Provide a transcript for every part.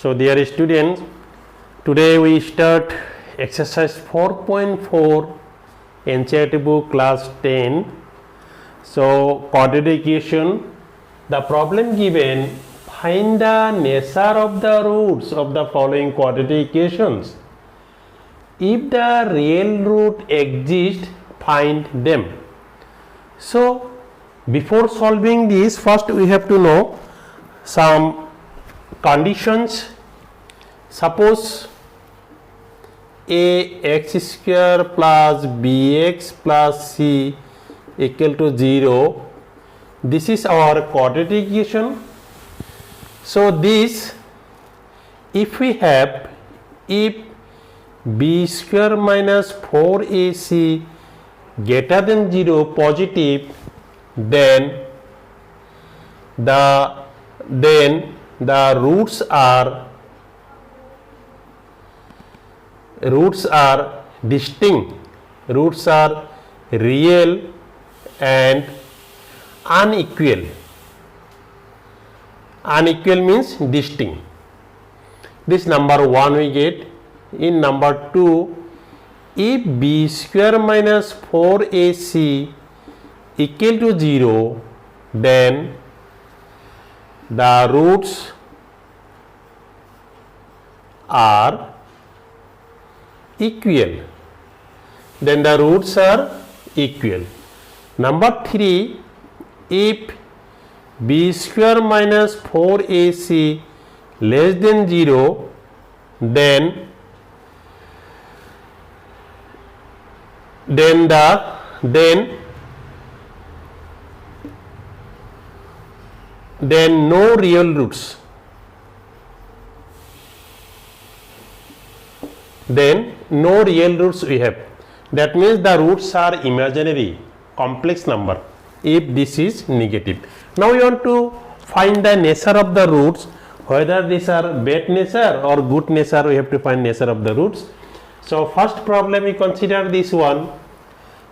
So dear students, today we start exercise 4.4 NCERT book class 10. So quadratic equation, the problem given, find the nature of the roots of the following quadratic equations. If the real root exists, find them. So before solving this, first we have to know some conditions. Suppose ax square plus bx plus c equal to 0. This is our quadratic equation. So this, if we have, if b square minus 4ac greater than 0 positive, then the roots are distinct, roots are real and unequal. Unequal means distinct. This number 1 we get. In number 2, if b square minus 4ac equal to 0, then the roots are equal. Then the roots are equal. Number 3, if b square minus 4ac less than 0, then no real roots. Then no real roots we have. That means the roots are imaginary, complex number, if this is negative. Now we want to find the nature of the roots, whether these are bad nature or good nature. We have to find nature of the roots. So first problem we consider this one.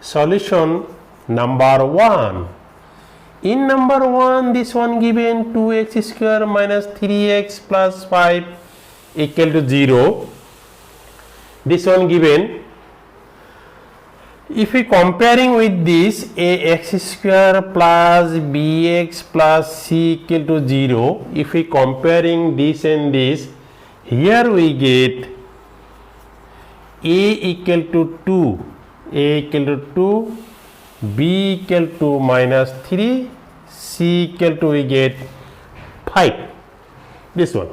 Solution number 1. In number 1, this one given 2x square minus 3x plus 5 equal to 0. This one given. If we comparing with this, ax square plus bx plus c equal to 0, if we comparing this and this, here we get a equal to 2, a equal to 2, b equal to minus 3, c equal to we get 5. This one.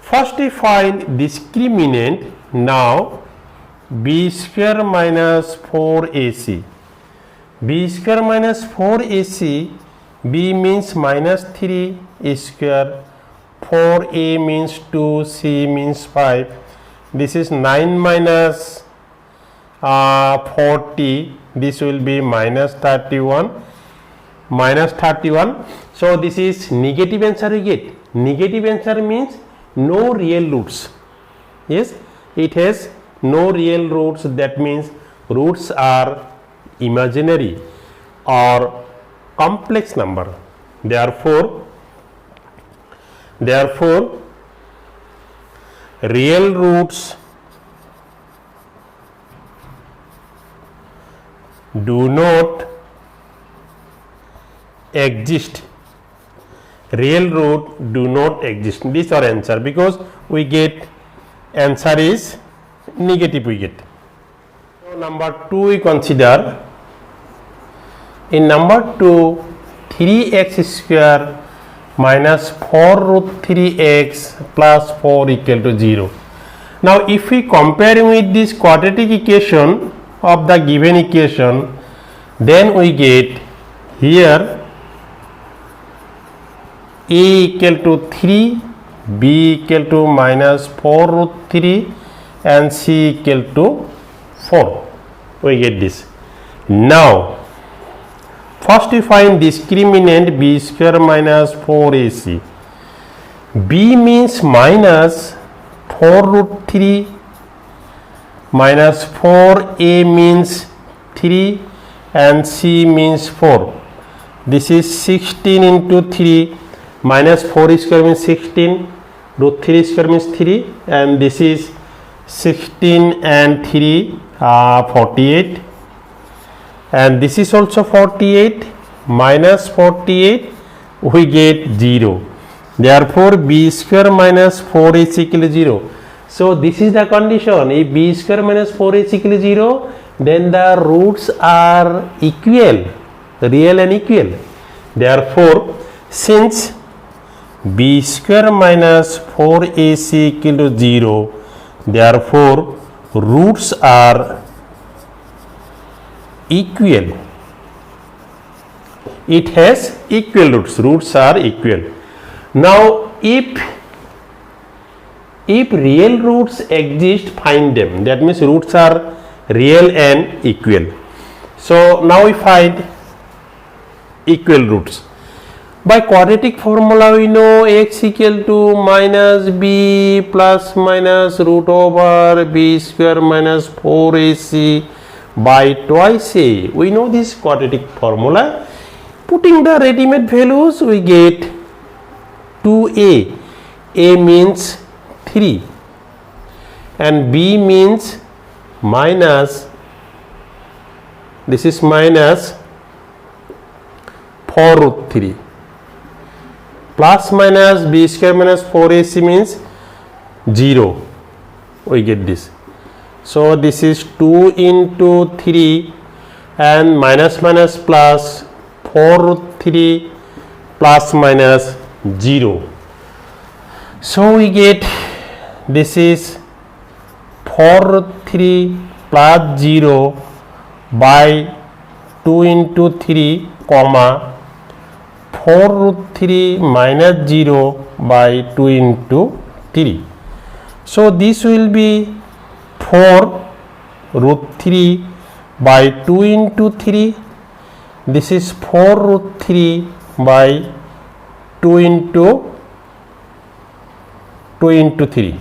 First we find discriminant. Now b square minus 4ac. b square minus 4ac, b means minus 3 square, 4a means 2, c means 5. This is 9 minus 40, this will be minus 31. So this is negative answer we get. Negative answer means no real roots. Yes, it has no real roots. That means roots are imaginary or complex number. Therefore real roots do not exist. Real root do not exist. This is our answer, because we get answer is negative we get. So number 2 we consider. In number 2, 3x square minus 4 root 3x plus 4 equal to 0. Now if we comparing with this quadratic equation of the given equation, then we get here a equal to 3, b equal to minus 4 root 3 and c equal to 4. We get this. Now first we find discriminant b square minus 4ac. b means minus 4 root 3 minus 4a means 3 and c means 4. This is 16 into 3 minus 4 square means 16 root 3 square means 3, and this is 16 and 3 48, and this is also 48, minus 48 we get 0. Therefore b square minus 4 is equal to 0. So this is the condition. If b square minus 4 is equal to 0, then the roots are equal, real and equal. Therefore, since b square minus 4ac equal to 0, therefore roots are equal. It has equal roots. Roots are equal. Now, if real roots exist, find them. That means roots are real and equal. So now we find equal roots. By quadratic formula, we know x equal to minus b plus minus root over b square minus 4ac by twice a. We know this quadratic formula. Putting the ready-made values, we get 2a. A means 3 and b means minus, this is minus 4 root 3, plus minus b square minus 4ac means 0, we get this. So this is 2 into 3 and minus minus plus 4 root 3 plus minus 0. So we get this is 4 root 3 plus 0 by 2 into 3 comma 4 root 3 minus 0 by 2 into 3. So this will be 4 root 3 by 2 into 3. This is 4 root 3 by 2 into 3.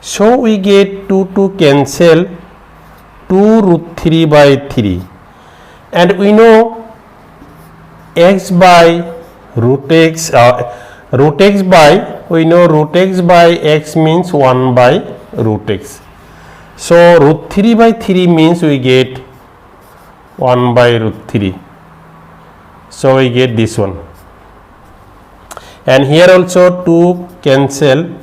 So we get 2 to cancel, 2 root 3 by 3, and we know x by root x, root x by, we know root x by x means 1 by root x. So root 3 by 3 means we get 1 by root 3. So we get this one. And here also 2 cancel,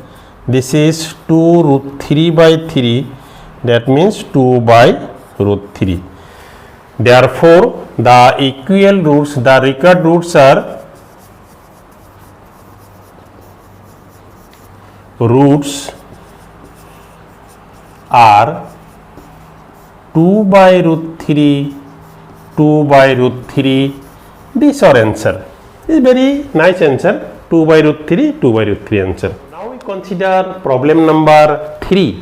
this is 2 root 3 by 3, that means 2 by root 3. Therefore, the equal roots, the required roots are are 2 by root 3, 2 by root 3. This our answer. This is very nice answer. 2 by root 3, 2 by root 3 answer. Now we consider problem number 3.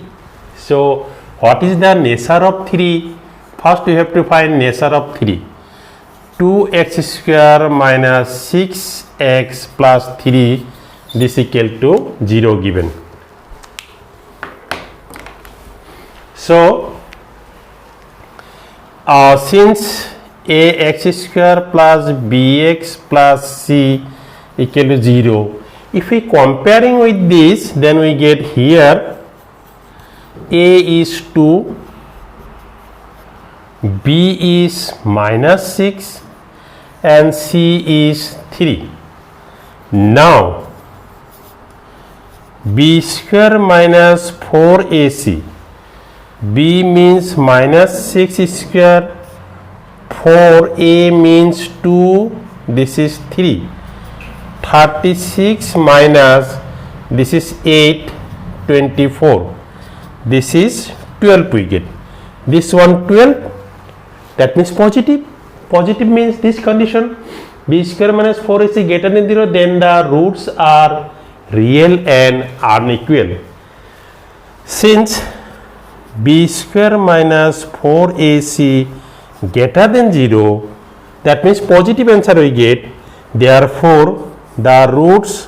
So what is the nature of 3? First we have to find nature of 3. 2x square minus 6x plus 3, this equal to 0 given. So since ax square plus bx plus c equal to 0, if we comparing with this, then we get here a is 2, b is minus 6 and c is 3. Now b square minus 4ac, b means minus 6 square, 4a means 2, this is 3, 36 minus, this is 8, 24, this is 12 we get. This one 12, that means positive. Positive means this condition, b square minus 4ac greater than 0, then the roots are real and unequal. Since b square minus 4ac greater than 0, that means positive answer we get. Therefore, the roots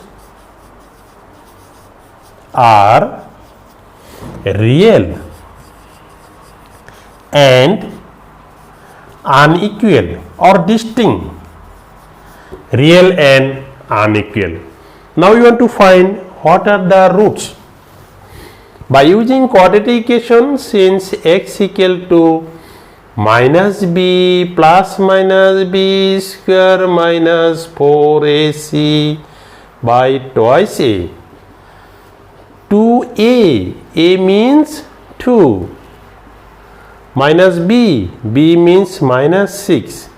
are real and unequal or distinct. Real and unequal. Now we want to find what are the roots? By using quadratic equation, since x equal to minus b plus minus b square minus 4ac by twice a, 2a means 2, minus b means minus 6,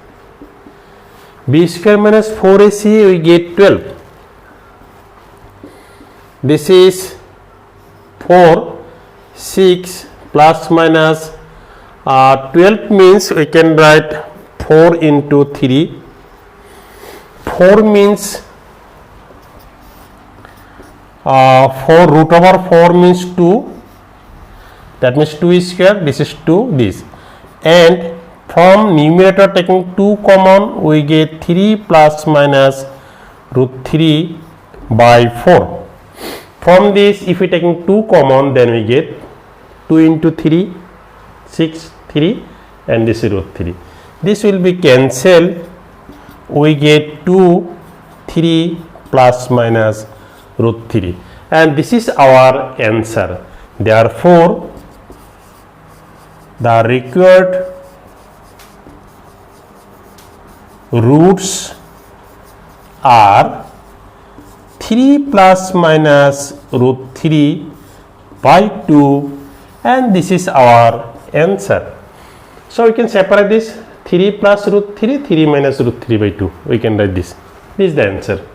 b square minus 4ac we get 12. This is 4, 6 plus minus 12 means we can write 4 into 3. 4 means 4 root over 4 means 2. That means 2 is square. This is 2. This, and from numerator taking 2 common, we get 3 plus minus root 3 by 4. From this, if we taking 2 common, then we get 2 into 3, 6, 3, and this is root 3. This will be cancelled. We get 2, 3 plus minus root 3, and this is our answer. Therefore, the required roots are 3 plus minus root 3 by 2, and this is our answer. So we can separate this 3 plus root 3, 3 minus root 3 by 2. We can write this. This is the answer.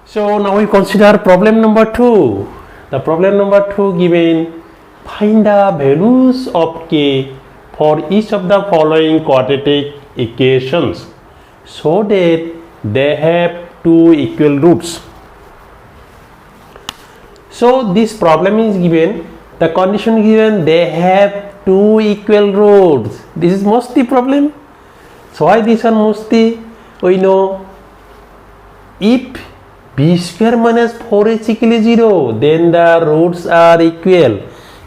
So now we consider problem number 2. The problem number 2 given, find the values of k for each of the following quadratic equations so that they have 2 equal roots. So this problem is given, the condition given, they have 2 equal roots. This is mostly problem. So why this one mostly? We know if b square minus 4ac equal 0, then the roots are equal.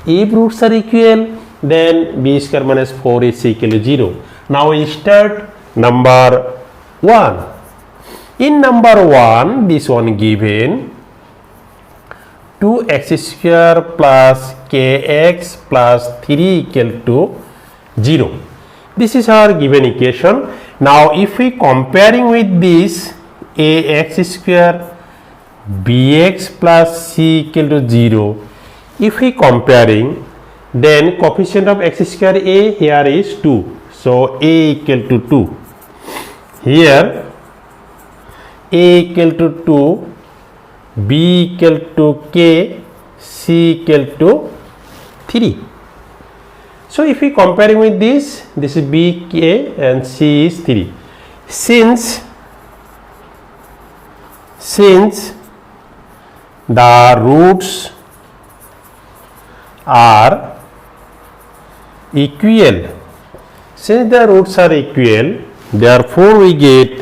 If roots are equal, then b square minus 4ac equal 0. Now we start number 1. In number 1, this one given 2x square plus kx plus 3 equal to 0. This is our given equation. Now if we comparing with this ax square bx plus c equal to 0, if we comparing, then coefficient of x square a here is 2. So a equal to 2. Here a equal to 2, b equal to k, c equal to 3. So if we comparing with this is b, k, and c is 3. Since the roots are equal, therefore we get,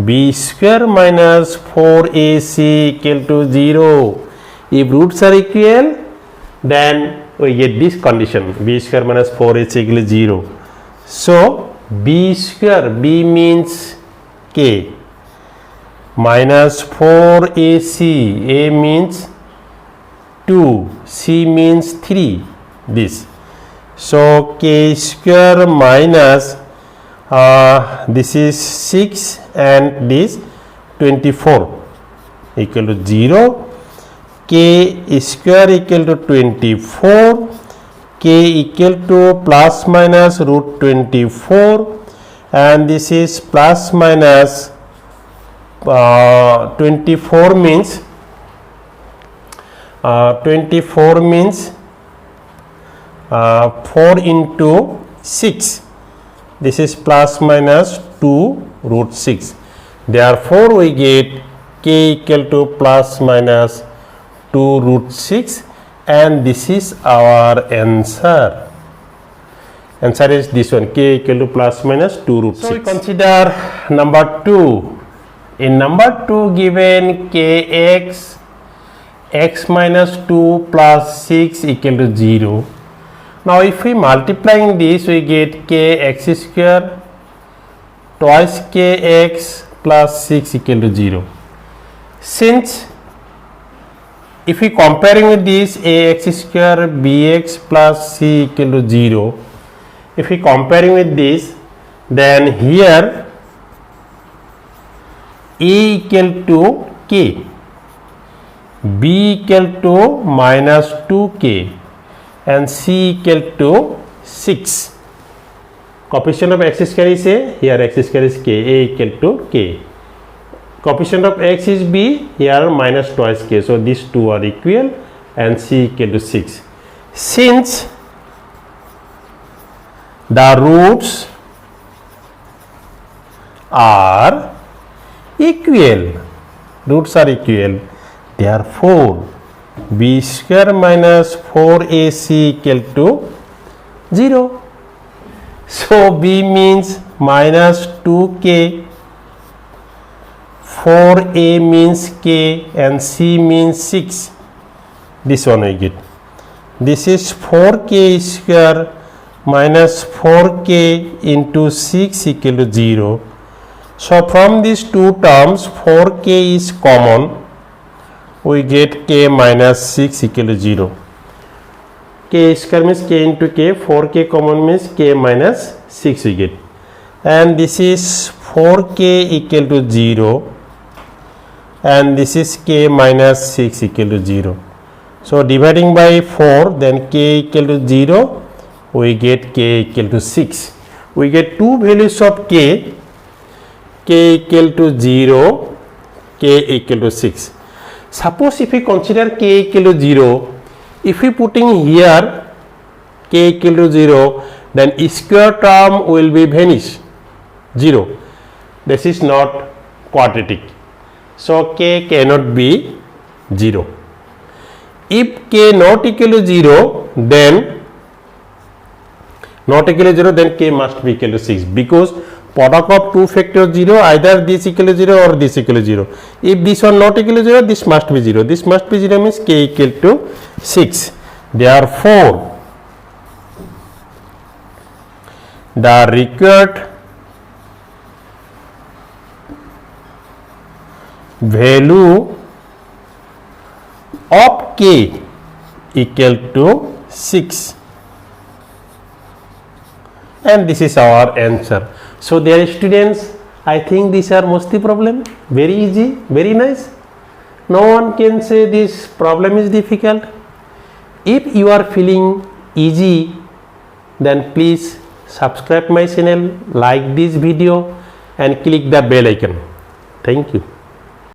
b square minus 4ac equal to 0. If roots are equal, then we get this condition, b square minus 4ac equal to 0. So b square, b means k, minus 4ac, a means 2, c means 3, this. So k square minus this is 6 and this 24 equal to 0. K square equal to 24, k equal to plus minus root 24, and this is plus minus 24 means 4 into 6. This is plus minus 2 root 6. Therefore, we get k equal to plus minus 2 root 6, and this is our answer. Answer is this one, k equal to plus minus 2 root 6. So we consider number 2. In number 2 given kx x minus 2 plus 6 equal to 0. Now if we multiplying this, we get kx square twice kx plus 6 equal to 0. Since if we comparing with this ax square bx plus c equal to 0, if we comparing with this, then here a equal to k, b equal to minus 2k and c equal to 6. Coefficient of x square is a, here x square is k, a equal to k. Coefficient of x is b, here minus twice k, so these two are equal and c equal to 6. Since the roots are equal, therefore b square minus 4ac equal to 0. So b means minus 2k, 4a means k and c means 6. This one I get. This is 4k square minus 4k into 6 equal to 0. So from these two terms 4k is common, we get k minus 6 equal to 0. K square means k into k, 4k common means k minus 6 we get, and this is 4k equal to 0 and this is k minus 6 equal to 0. So dividing by 4, then k equal to 0, we get k equal to 6. We get two values of k equal to 0, k equal to 6. Suppose if we consider k equal to 0, if we putting here k equal to 0, then square term will be vanish, 0. This is not quadratic, so k cannot be 0. If k not equal to 0, then k must be equal to 6, because product of two factors 0, either this equal to 0 or this equal to 0. If this one not equal to 0, this must be 0. This must be 0 means k equal to 6. Therefore, the required value of k equal to 6, and this is our answer. So dear students, I think these are mostly problem, very easy, very nice. No one can say this problem is difficult. If you are feeling easy, then please subscribe my channel, like this video and click the bell icon. Thank you.